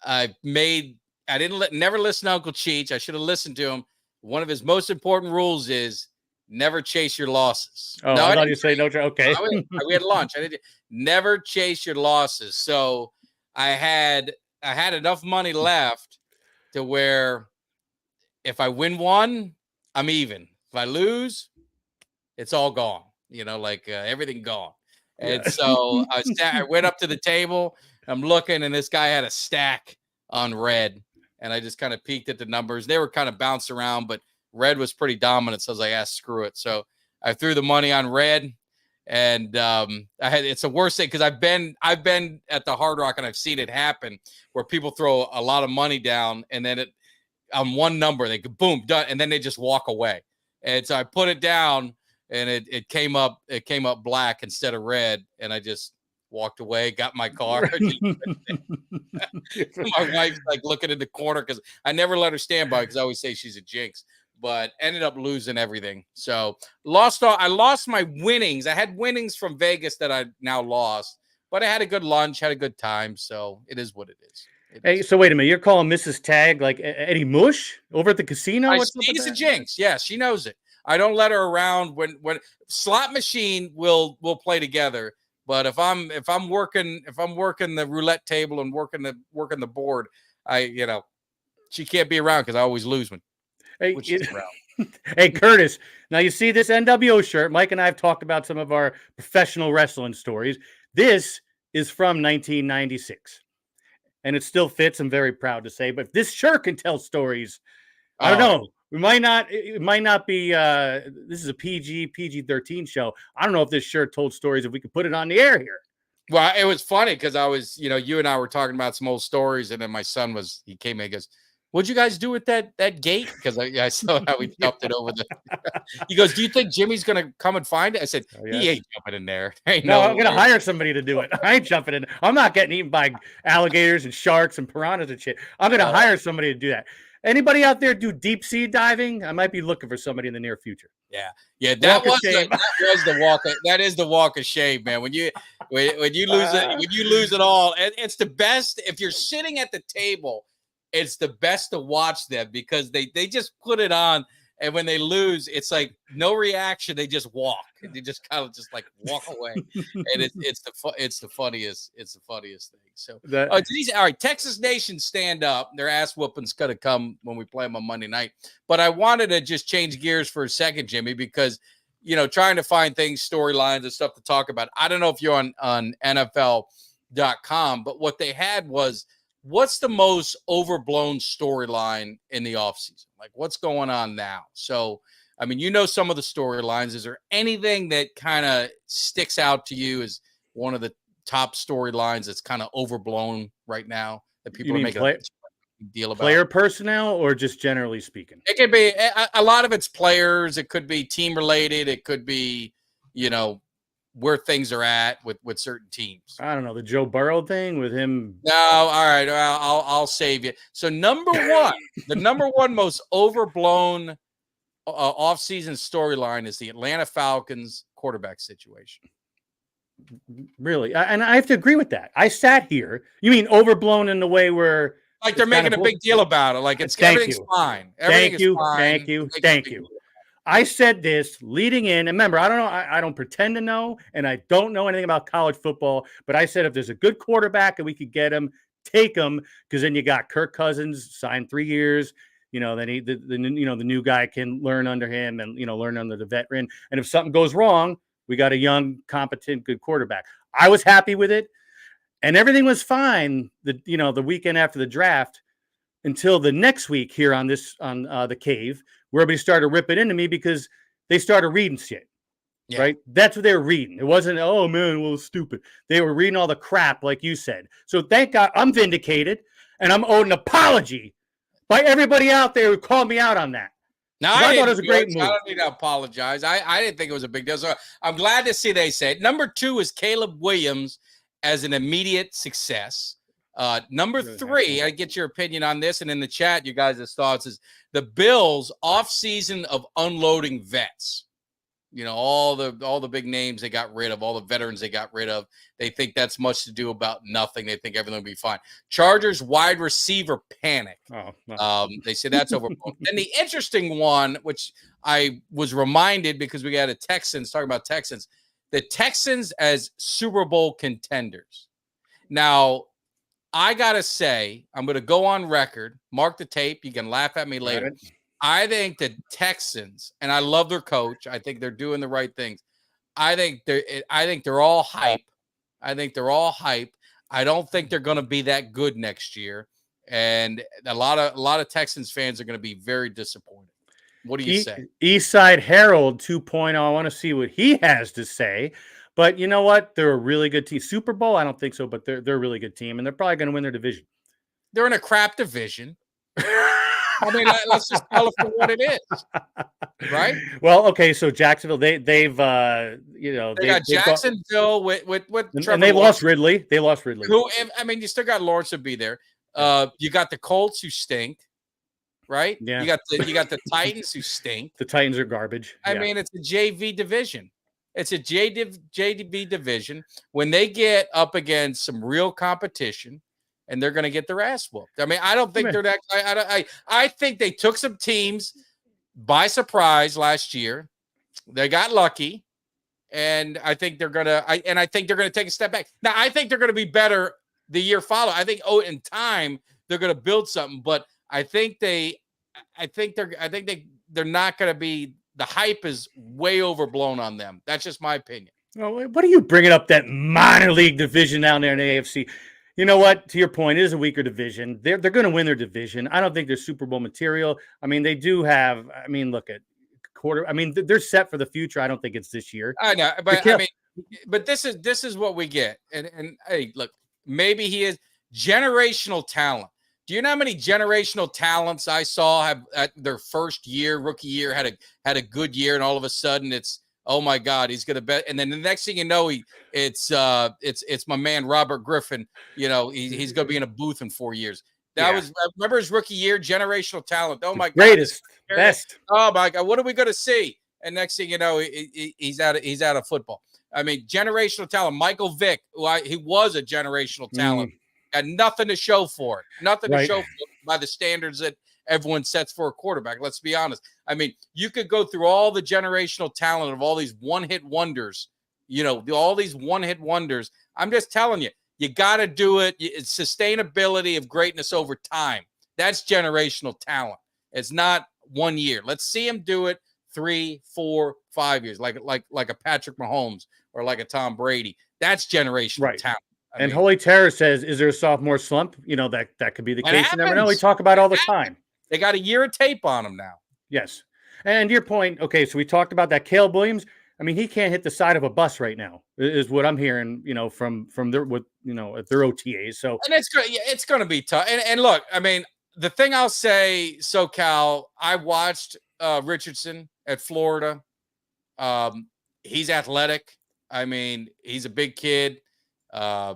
never listen to Uncle Cheech. I should have listened to him. One of his most important rules is never chase your losses. Oh, no, I thought you say no. Okay. We had lunch. Never chase your losses. So I had enough money left to where if I win one, I'm even. If I lose, it's all gone. Everything gone. And so I went up to the table. I'm looking, and this guy had a stack on red. And I just kind of peeked at the numbers. They were kind of bounced around, but red was pretty dominant. So I was like, screw it. So I threw the money on red. And it's the worst thing because I've been at the Hard Rock and I've seen it happen where people throw a lot of money down and then on one number, they go boom, done. And then they just walk away. And so I put it down. And it came up black instead of red, and I just walked away, got my car. My wife's looking in the corner because I never let her stand by because I always say she's a jinx, but ended up losing everything. So I lost my winnings. I had winnings from Vegas that I now lost, but I had a good lunch, had a good time. So it is what it is. Hey, so wait a minute. You're calling Mrs. Tag like Eddie Mush over at the casino? She's a jinx. Yeah, she knows it. I don't let her around when slot machine will play together. But if I'm working the roulette table and working the board, she can't be around because I always lose when she's around. Hey, Curtis. Now you see this NWO shirt. Mike and I have talked about some of our professional wrestling stories. This is from 1996, and it still fits. I'm very proud to say. But this shirt can tell stories. I don't know. It might not be, this is a PG-13 show. I don't know if this shirt told stories, if we could put it on the air here. Well, it was funny because I was, you and I were talking about some old stories. And then my son he came in and goes, what'd you guys do with that gate? Because I saw how we jumped it over he goes, do you think Jimmy's going to come and find it? I said, he ain't jumping in there. No, I'm going to hire somebody to do it. I ain't jumping in. I'm not getting eaten by alligators and sharks and piranhas and shit. I'm going to hire somebody to do that. Anybody out there do deep sea diving? I might be looking for somebody in the near future. Yeah. That was the walk. That is the walk of shame, man. When you lose it, when you lose it all, it's the best if you're sitting at the table it's the best to watch them because they just put it on, and when they lose, it's like no reaction. They just walk. They just kind of just like walk away, and it's the funniest thing. So all right, Texas Nation, stand up. Their ass whooping's gonna come when we play them on Monday night. But I wanted to just change gears for a second, Jimmy, because trying to find things, storylines, and stuff to talk about. I don't know if you're on NFL.com, but what they had was, what's the most overblown storyline in the offseason? Like, what's going on now? So, I mean, some of the storylines. Is there anything that kind of sticks out to you as one of the top storylines that's kind of overblown right now that people are making a deal about? Player personnel, or just generally speaking? It could be a lot of it's players. It could be team related. It could be, where things are at with certain teams. I don't know, the Joe Burrow thing with him. No, all right. Well, I'll save you. So number one, the number one most overblown offseason storyline is the Atlanta Falcons quarterback situation. Really? And I have to agree with that. I sat here. You mean overblown in the way where like they're making a big deal about it. Like everything's fine. Thank you. I said this leading in, and remember, I don't know, I don't pretend to know, and I don't know anything about college football, but I said if there's a good quarterback and we could get him, take him, because then you got Kirk Cousins signed 3 years. Then the new guy can learn under him and learn under the veteran. And if something goes wrong, we got a young, competent, good quarterback. I was happy with it, and everything was fine. The weekend after the draft, until the next week here on the Cave, where everybody started ripping into me because they started reading shit. Yeah. Right? That's what they were reading. It wasn't, oh man, well, stupid. They were reading all the crap, like you said. So thank God I'm vindicated, and I'm owed an apology by everybody out there who called me out on that. Now, I thought it was a great move. I don't need to apologize. I didn't think it was a big deal. So I'm glad to see they say it. Number 2 is Caleb Williams as an immediate success. Number 3, I get your opinion on this, and in the chat, you guys' thoughts, is the Bills' offseason of unloading vets. All the big names they got rid of, all the veterans they got rid of. They think that's much to do about nothing. They think everything will be fine. Chargers wide receiver panic. Oh, no. They say that's overblown. And the interesting one, which I was reminded because we got talking about Texans, the Texans as Super Bowl contenders. Now, I got to say, I'm going to go on record, mark the tape. You can laugh at me later. Right. I think the Texans, and I love their coach. I think they're doing the right things. I think they're all hype. I don't think they're going to be that good next year. And a lot of Texans fans are going to be very disappointed. What do you say? Eastside Herald 2.0. I want to see what he has to say. But you know what? They're a really good team. Super Bowl, I don't think so, but they're a really good team, and they're probably going to win their division. They're in a crap division. I mean, let's just tell it for what it is, right? Well, okay. So Jacksonville, they've got Jacksonville with Trevor, and they lost Ridley. They lost Ridley. You still got Lawrence to be there. You got the Colts who stink, right? Yeah. You got the Titans who stink. The Titans are garbage. I mean, it's a JV division. It's a JV division. When they get up against some real competition, and they're going to get their ass whooped. I mean, I don't think they're that. I think they took some teams by surprise last year. They got lucky, and I think they're going to. I think they're going to take a step back. Now, I think they're going to be better the year following. I think in time they're going to build something, but I think they're not going to be. The hype is way overblown on them. That's just my opinion. Well, what are you bringing up that minor league division down there in the AFC? You know what? To your point, it is a weaker division. They're going to win their division. I don't think they're Super Bowl material. I mean, they do have. I mean, look at quarter. I mean, they're set for the future. I don't think it's this year. I know, but this is what we get. And hey, look, maybe he is generational talent. Do you know how many generational talents I saw have at their first year, rookie year, had a good year, and all of a sudden it's, oh my God, he's gonna bet, and then the next thing you know, it's my man Robert Griffin. He's gonna be in a booth in 4 years. I remember his rookie year, generational talent. Oh my God, greatest, best. Oh my God, what are we gonna see? And next thing you know, he's out of football. I mean, generational talent. Michael Vick, he was a generational talent. Had nothing to show for it. Nothing to show for it. by the standards that everyone sets for a quarterback. Let's be honest. I mean, you could go through all the generational talent of all these one-hit wonders, all these one-hit wonders. I'm just telling you, you got to do it. It's sustainability of greatness over time. That's generational talent. It's not 1 year. Let's see him do it 3, 4, 5 years, like a Patrick Mahomes or like a Tom Brady. That's generational talent. And Holy Terror says, is there a sophomore slump? That could be the case. You never know. We talk about it all the time. They got a year of tape on him now. Yes. And your point, okay, so we talked about that Caleb Williams. I mean, he can't hit the side of a bus right now, is what I'm hearing, from their at their OTAs. So and it's going to be tough. And look, I mean, the thing I'll say, SoCal, I watched Richardson at Florida. He's athletic. I mean, he's a big kid. I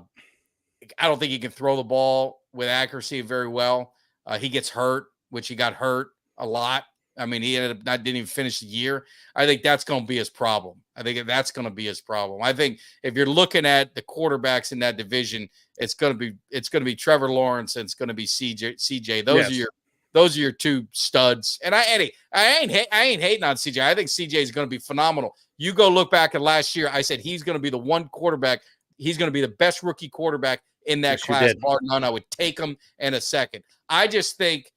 don't think he can throw the ball with accuracy very well. He gets hurt, which he got hurt a lot. I mean, he didn't even finish the year. I think that's going to be his problem. I think if you're looking at the quarterbacks in that division, it's going to be Trevor Lawrence and it's going to be CJ. Those are your two studs. And I ain't hating on CJ. I think CJ is going to be phenomenal. You go look back at last year. I said he's going to be the one quarterback. He's going to be the best rookie quarterback in that class. Bar none. I would take him in a second. I just think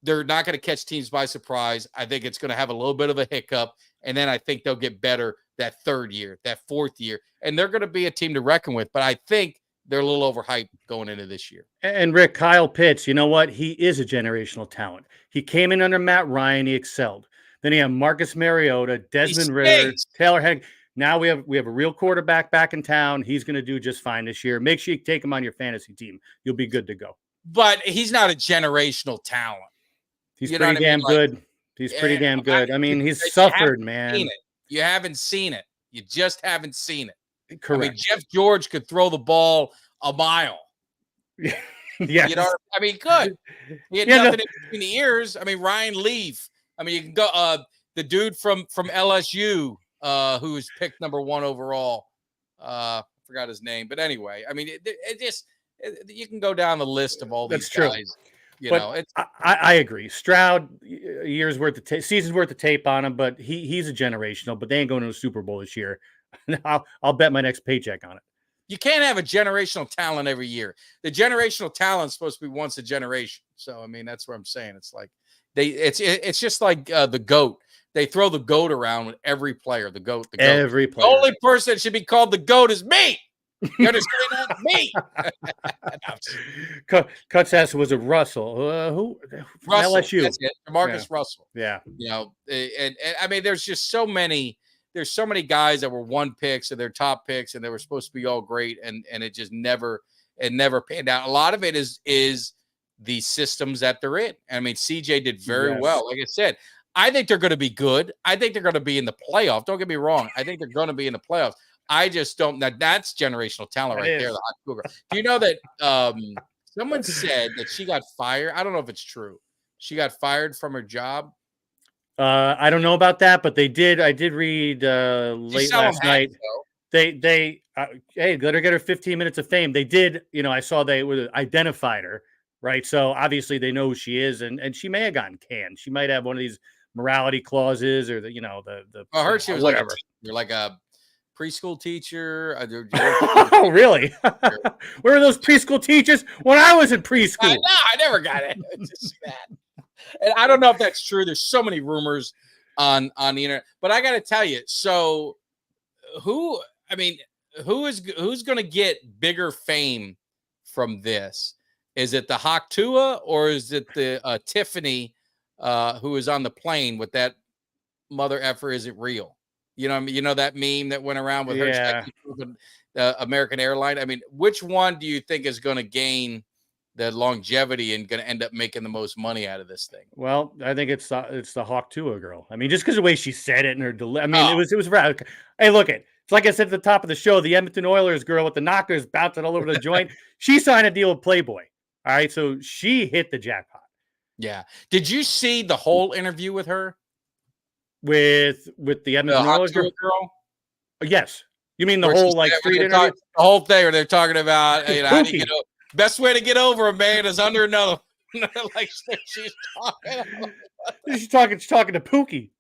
they're not going to catch teams by surprise. I think it's going to have a little bit of a hiccup, and then I think they'll get better that third year, that fourth year, and they're going to be a team to reckon with. But I think they're a little overhyped going into this year. And Rick, Kyle Pitts, you know what? He is a generational talent. He came in under Matt Ryan. He excelled. Then you have Marcus Mariota, Desmond Ridder, Taylor Hennig. Now we have a real quarterback back in town. He's going to do just fine this year. Make sure you take him on your fantasy team. You'll be good to go. But he's not a generational talent. He's pretty damn good. He's pretty damn good. I mean, he's suffered, man. You haven't seen it. You just haven't seen it. Correct. I mean, Jeff George could throw the ball a mile. Yes. I mean, he could. He had nothing in between the ears. I mean, Ryan Leaf. I mean, you can go the dude from LSU who was picked number 1 overall. Forgot his name. But anyway, I mean, you can go down the list of all these guys. I agree. Stroud, season's worth of tape on him, but he's a generational. But they ain't going to a Super Bowl this year. I'll bet my next paycheck on it. You can't have a generational talent every year. The generational talent is supposed to be once a generation. So I mean, that's what I'm saying. It's like it's just like the GOAT. They throw the GOAT around with every player. The GOAT. Every player. The only person that should be called the GOAT is me. You understand that? Me. Cuts was a Russell. Who? Russell. LSU. That's it. Marcus Russell. Yeah. And I mean, there's just so many. There's so many guys that were 1 picks and they're top picks and they were supposed to be all great and it just never panned out. A lot of it is the systems that they're in. I mean, CJ did very well. Like I said, I think they're going to be good. I think they're going to be in the playoff. Don't get me wrong. I think they're going to be in the playoffs. I just don't. That's generational talent right there. The hot cougar. Do you know that someone said that she got fired? I don't know if it's true. She got fired from her job. I don't know about that, but they did. I did read late last night. They hey, let her get her 15 minutes of fame. They did. I saw they would identified her, right? So obviously they know who she is, and she may have gotten canned. She might have one of these morality clauses or the. I heard she was whatever. Like a preschool teacher. Oh, really? Where were those preschool teachers when I was in preschool? No, I never got it. Just that. And I don't know if that's true. There's so many rumors on the internet, but I got to tell you. So, who's going to get bigger fame from this? Is it the Hawk Tua or is it the Tiffany who is on the plane with that mother effer? Is it real? You know that meme that went around with her American Airline. I mean, which one do you think is going to gain the longevity and going to end up making the most money out of this thing? Well, I think it's the Hawk Tua girl. I mean, just because the way she said it and her it was right. Hey, look it's like I said at the top of the show, the Edmonton Oilers girl with the knockers bouncing all over the joint. She signed a deal with Playboy. All right, so she hit the jackpot. Yeah. Did you see the whole interview with her? With the Edmonton Oilers girl? Yes. You mean the whole street interview? The whole thing where they're talking about how do you best way to get over a man is under another. like she's talking. She's talking to Pookie.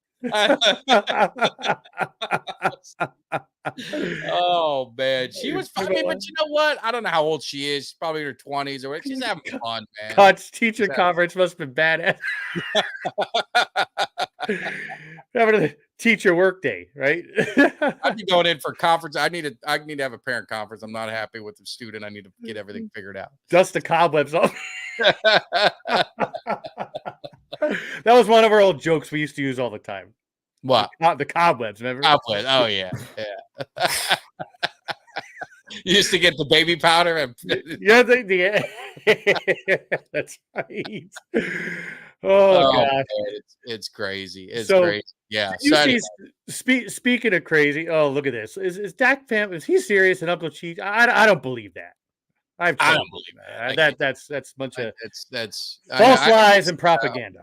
Oh man, she was funny, but you know what? I don't know how old she is. She's probably in her 20s or whatever. She's having fun, man. Cuts teacher conference must have been badass. Having a teacher work day, right? I'd be going in for conference. I need to have a parent conference. I'm not happy with the student. I need to get everything figured out. Dust the cobwebs off. That was one of our old jokes we used to use all the time. What? The cobwebs, remember? Cobwebs. Oh yeah. You used to get the baby powder and yeah, that's right. Oh gosh, man, it's crazy. It's So, crazy. Yeah. You So see, speaking of crazy, oh look at this. Is Dak Fam? Is he serious? And Uncle Cheech? I don't believe that. I don't believe that. That's a bunch of that's false lies and propaganda.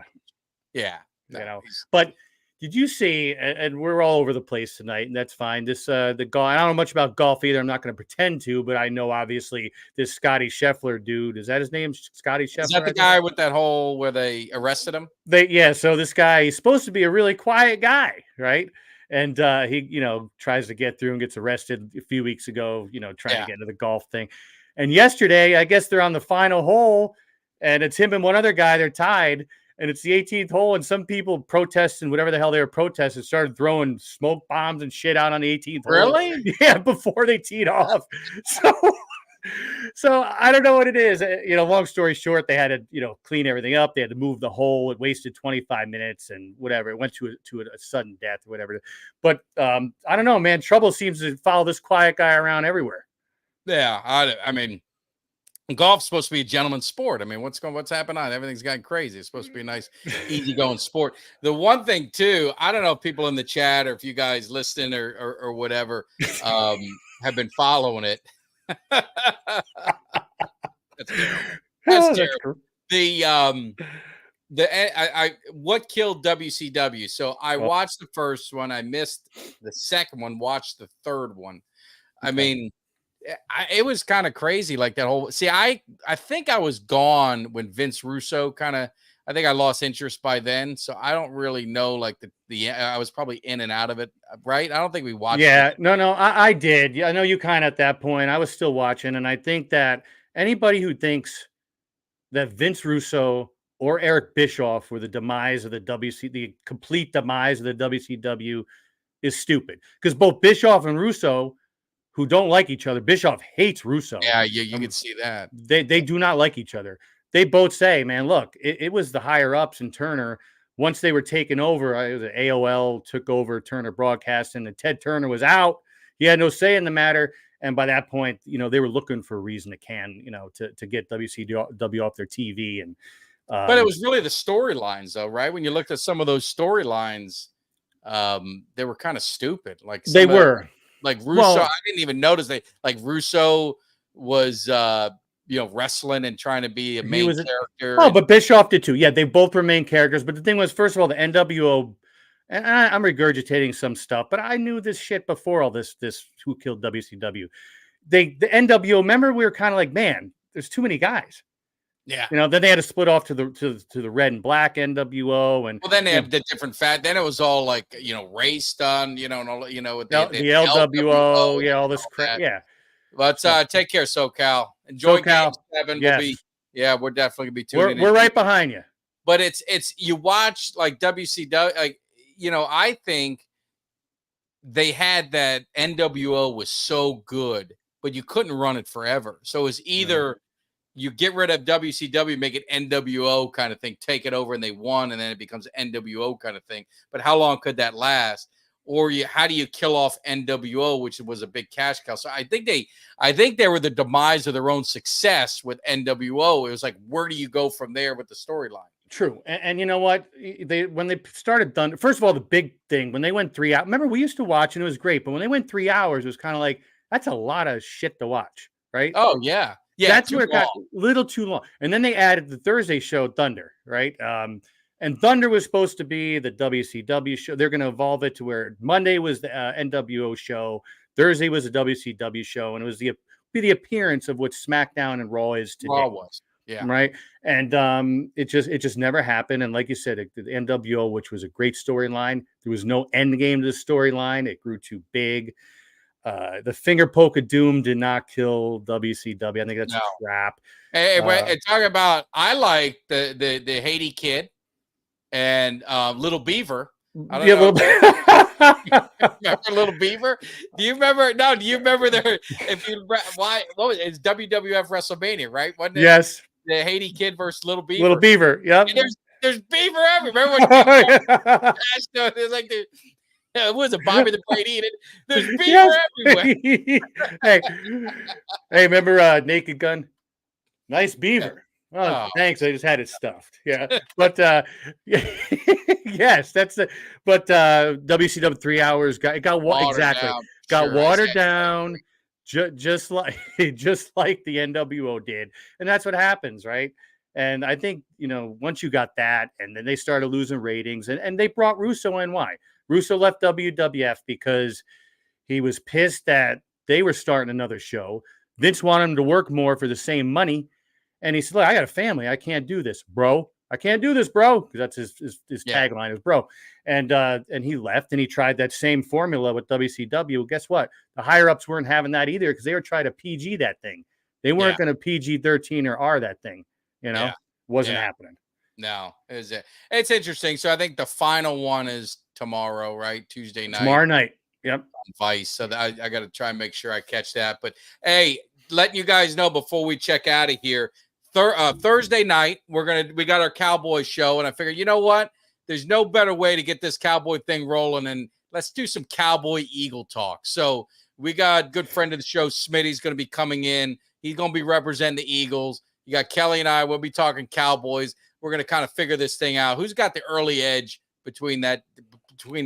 Yeah. You know, but did you see? And we're all over the place tonight, and that's fine. This the golf. I don't know much about golf either. I'm not going to pretend to, but I know obviously this Scotty Scheffler dude. Is that his name? Scotty Scheffler. Is that the guy with that whole where they arrested him? So this guy, he's supposed to be a really quiet guy, right? And he, tries to get through and gets arrested a few weeks ago, trying to get into the golf thing. And yesterday, I guess they're on the final hole, and it's him and one other guy. They're tied, and it's the 18th hole, and some people protesting whatever the hell they were protesting started throwing smoke bombs and shit out on the 18th hole. Really? Yeah, before they teed off. So I don't know what it is. Long story short, they had to, clean everything up. They had to move the hole. It wasted 25 minutes and whatever. It went to a sudden death or whatever. But I don't know, man. Trouble seems to follow this quiet guy around everywhere. Yeah, I mean, golf's supposed to be a gentleman's sport. I mean, what's happening on? Everything's gotten crazy. It's supposed to be a nice, easygoing sport. The one thing too, I don't know if people in the chat or if you guys listen or whatever have been following it. That's terrible. That's terrible. What killed WCW? So I watched the first one. I missed the second one. Watched the third one. I mean, it was kind of crazy. Like that whole. See, I think I was gone when Vince Russo I think I lost interest by then. So I don't really know. Like I was probably in and out of it. Right? I don't think we watched. Yeah, no, I did. Yeah, I know you kind of at that point. I was still watching, and I think that anybody who thinks that Vince Russo or Eric Bischoff were the demise of the complete demise of the WCW is stupid. Because both Bischoff and Russo, who don't like each other, Bischoff hates Russo. Yeah, you can see that. They do not like each other. They both say, man, look, it was the higher ups in Turner. Once they were taken over, it was AOL took over Turner Broadcasting, and Ted Turner was out. He had no say in the matter. And by that point, they were looking for a reason to get WCW off their TV. And but it was really the storylines, though, right? When you looked at some of those storylines, they were kind of stupid. Like they were. Like Russo, I didn't even notice Russo was wrestling and trying to be a main character. Oh, but Bischoff did too. Yeah, they both were main characters. But the thing was, first of all, the NWO, and I'm regurgitating some stuff, but I knew this shit before all this Who Killed WCW. The NWO, remember, we were kind of like, man, there's too many guys. Yeah. Then they had to split off to the red and black NWO, and then they had the different fat. Then it was all like race done, and all the LWO, yeah, all this crap, yeah. But take care, SoCal. Enjoy Game 7. Yes. We're definitely gonna be tuning in. We're right behind you. But it's you watch like WCW, like I think they had that NWO was so good, but you couldn't run it forever. So it was either you get rid of WCW, make it NWO kind of thing, take it over, and they won, and then it becomes NWO kind of thing. But how long could that last? Or how do you kill off NWO, which was a big cash cow? So I think they were the demise of their own success with NWO. It was like, where do you go from there with the storyline? True. And you know what? When they started Thunder, first of all, the big thing, when they went 3 hours, remember we used to watch and it was great, but when they went 3 hours, it was kind of like, that's a lot of shit to watch, right? Oh, yeah. Yeah. That's where it got a little too long. And then they added the Thursday show, Thunder, right? And Thunder was supposed to be the WCW show. They're going to evolve it to where Monday was the NWO show, Thursday was the WCW show, and it was the appearance of what SmackDown and Raw is today. Raw was. Yeah. Right. And it just never happened. And like you said, the NWO, which was a great storyline, there was no end game to the storyline. It grew too big. The finger poke of doom did not kill WCW. I think that's No. crap. Hey, talk about, I like the Haiti Kid and Little Beaver. I don't know. Remember Little Beaver? Do you remember? No, do you remember there? If you what was it? It's WWF WrestleMania, right? Wasn't it? Yes. The Haiti Kid versus Little Beaver. Little Beaver. Yep. And there's Beaver everywhere. Remember when there's like what was it, Bobby the Brain Eating? There's Beaver everywhere. hey, remember Naked Gun? Nice beaver. Oh. Thanks. I just had it stuffed. Yeah. But yes, that's the but WCW 3 hours got watered down just like the NWO did. And that's what happens, right? And I think, once you got that, and then they started losing ratings, and they brought Russo in. Why? Russo left WWF because he was pissed that they were starting another show. Vince wanted him to work more for the same money. And he said, look, I got a family. I can't do this, bro. I can't do this, bro. Because that's his tagline is bro. And he left, and he tried that same formula with WCW. Guess what? The higher-ups weren't having that either, because they were trying to PG that thing. They weren't going to PG-13 or R that thing. Wasn't happening. No, it's interesting. So I think the final one is tomorrow, right? Tuesday night. Tomorrow night. Yep. Vice. So I got to try and make sure I catch that. But hey, letting you guys know before we check out of here, Thursday night we got our Cowboys show, and I figured, you know what? There's no better way to get this Cowboy thing rolling, and let's do some Cowboy Eagle talk. So we got a good friend of the show, Smitty's going to be coming in. He's going to be representing the Eagles. You got Kelly and I. We'll be talking Cowboys. We're going to kind of figure this thing out. Who's got the early edge between the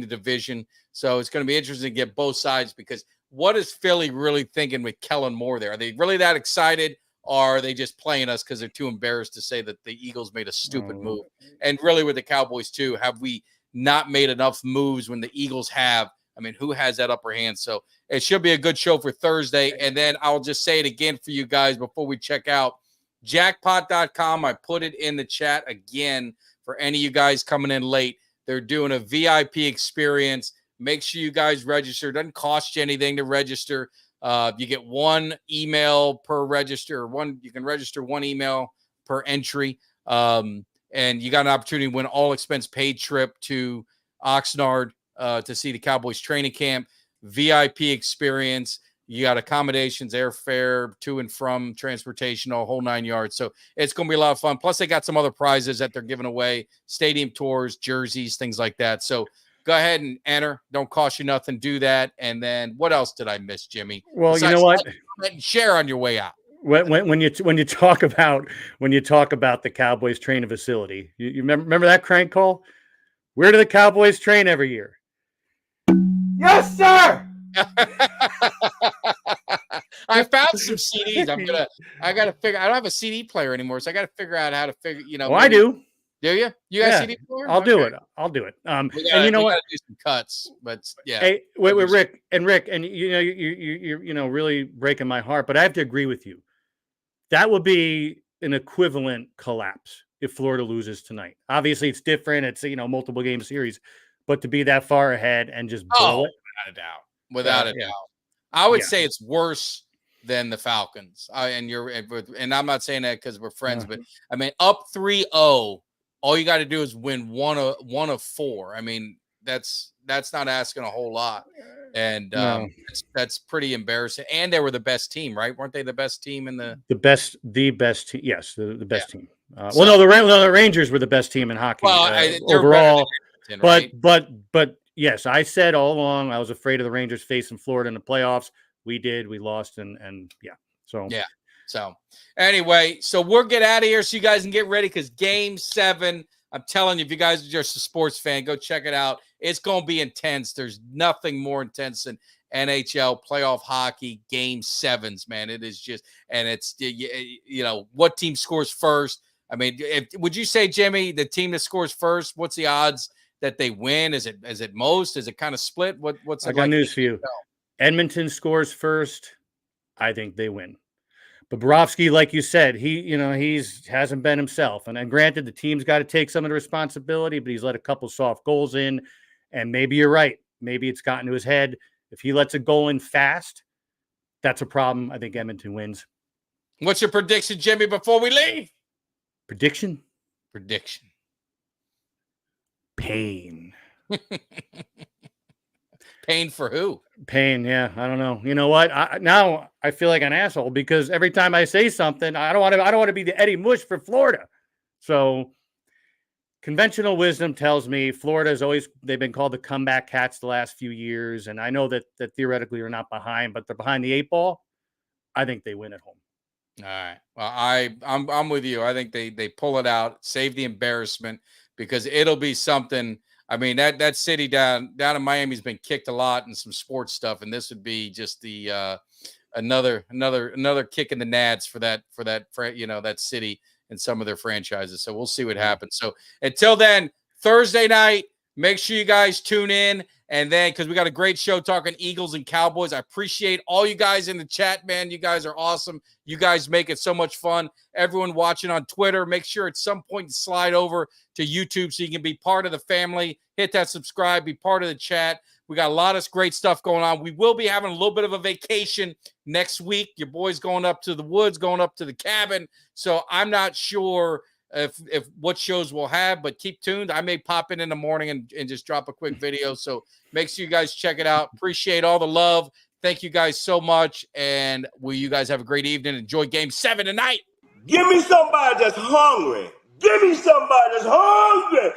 division? So it's going to be interesting to get both sides, because what is Philly really thinking with Kellen Moore there? Are they really that excited, or are they just playing us because they're too embarrassed to say that the Eagles made a stupid move? And really with the Cowboys too, have we not made enough moves when the Eagles have? I mean, who has that upper hand? So it should be a good show for Thursday. And then I'll just say it again for you guys before we check out. Jackpot.com. I put it in the chat again for any of you guys coming in late. They're doing a VIP experience. Make sure you guys register. It doesn't cost you anything to register. You get one email per register. You can register one email per entry. And you got an opportunity to win all expense paid trip to Oxnard to see the Cowboys training camp. VIP experience. You got accommodations, airfare, to and from, transportation, a whole 9 yards. So it's going to be a lot of fun. Plus, they got some other prizes that they're giving away, stadium tours, jerseys, things like that. So go ahead and enter. Don't cost you nothing. Do that. And then what else did I miss, Jimmy? Well, you know what? Share on your way out. When you talk about the Cowboys training facility, you remember that crank call? Where do the Cowboys train every year? Yes, sir. I found some CDs. I gotta figure. I don't have a CD player anymore, so I gotta figure out how to figure. Well, I do. Do you? You got a CD player? I'll do it. And you know what? Do some cuts, but yeah. Hey, wait, Rick, and you're really breaking my heart, but I have to agree with you. That would be an equivalent collapse if Florida loses tonight. Obviously, it's different. It's multiple game series, but to be that far ahead and just blow it, without a doubt. I would say it's worse than the Falcons. And I'm not saying that because we're friends, but I mean, up 3-0, all you got to do is win one of four. I mean, that's not asking a whole lot. And that's pretty embarrassing. And they were the best team, right? Weren't they the best team in the best team? Yes, the best team. The Rangers were the best team in hockey overall. Right? But yes, I said all along I was afraid of the Rangers facing Florida in the playoffs. We did. We lost, and yeah. So anyway, so we'll get out of here so you guys can get ready, because Game 7, I'm telling you, if you guys are just a sports fan, go check it out. It's going to be intense. There's nothing more intense than NHL playoff hockey Game 7s, man. It is just, and it's, what team scores first? I mean, would you say, Jimmy, the team that scores first, what's the odds that they win? Is it most? Is it kind of split? What's I got news for you. Edmonton scores first. I think they win. Bobrovsky, like you said, he's hasn't been himself. And granted, the team's got to take some of the responsibility, but he's let a couple soft goals in. And maybe you're right. Maybe it's gotten to his head. If he lets a goal in fast, that's a problem. I think Edmonton wins. What's your prediction, Jimmy, before we leave? Prediction? Pain. Pain for who? Pain, yeah. I don't know. You know what? Now I feel like an asshole because every time I say something, I don't want to be the Eddie Mush for Florida. So conventional wisdom tells me they've been called the comeback cats the last few years. And I know that theoretically they're not behind, but they're behind the 8 ball. I think they win at home. All right. Well, I'm with you. I think they pull it out, save the embarrassment, because it'll be something. I mean, that city down in Miami's been kicked a lot in some sports stuff, and this would be just the another kick in the nads for that city and some of their franchises. So we'll see what happens. So until then, Thursday night, make sure you guys tune in. And then, because we got a great show talking Eagles and Cowboys. I appreciate all you guys in the chat, man. You guys are awesome. You guys make it so much fun. Everyone watching on Twitter, make sure at some point you slide over to YouTube so you can be part of the family. Hit that subscribe, be part of the chat. We got a lot of great stuff going on. We will be having a little bit of a vacation next week. Your boy's going up to the woods, going up to the cabin. So I'm not sure if what shows we'll have, but keep tuned. I may pop in the morning and just drop a quick video. So make sure you guys check it out. Appreciate all the love. Thank you guys so much. And you guys have a great evening. Enjoy Game 7 tonight. Give me somebody that's hungry. Give me somebody that's hungry.